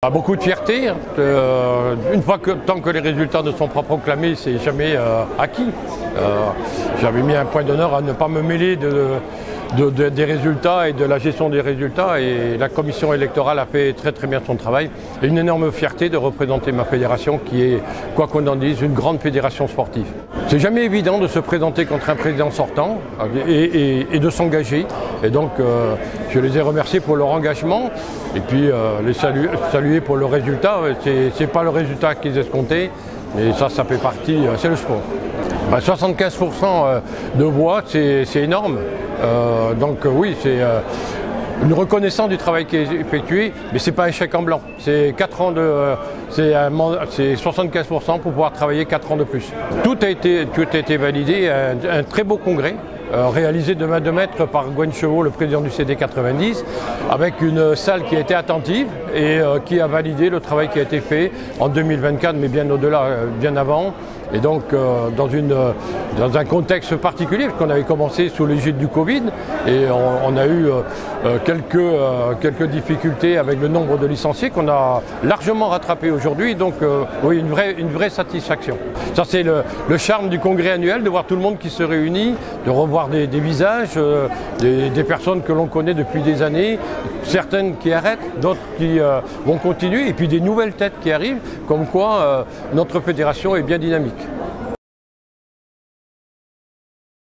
Beaucoup de fierté. Une fois tant que les résultats ne sont pas proclamés, c'est jamais acquis. J'avais mis un point d'honneur à ne pas me mêler des résultats et de la gestion des résultats, et la commission électorale a fait très bien son travail. Et une énorme fierté de représenter ma fédération qui est, quoi qu'on en dise, une grande fédération sportive. C'est jamais évident de se présenter contre un président sortant et de s'engager. Et donc je les ai remerciés pour leur engagement et puis les saluer pour le résultat. C'est pas le résultat qu'ils escomptaient, mais ça fait partie, c'est le sport. 75% de voix, c'est énorme. Donc oui, c'est une reconnaissance du travail qui est effectué, mais ce n'est pas un chèque en blanc. C'est 4 ans c'est 75% pour pouvoir travailler 4 ans de plus. Tout a été validé, un très beau congrès. Réalisé de main de maître par Gwen Chevaux, le président du CD 90, avec une salle qui a été attentive et qui a validé le travail qui a été fait en 2024, mais bien au-delà, bien avant. Et donc dans un contexte particulier, parce qu'on avait commencé sous l'égide du Covid et on a eu quelques difficultés avec le nombre de licenciés qu'on a largement rattrapé aujourd'hui. Donc oui, une vraie satisfaction. Ça, c'est le charme du congrès annuel, de voir tout le monde qui se réunit, de revoir des visages, des personnes que l'on connaît depuis des années, certaines qui arrêtent, d'autres qui vont continuer, et puis des nouvelles têtes qui arrivent, comme quoi notre fédération est bien dynamique.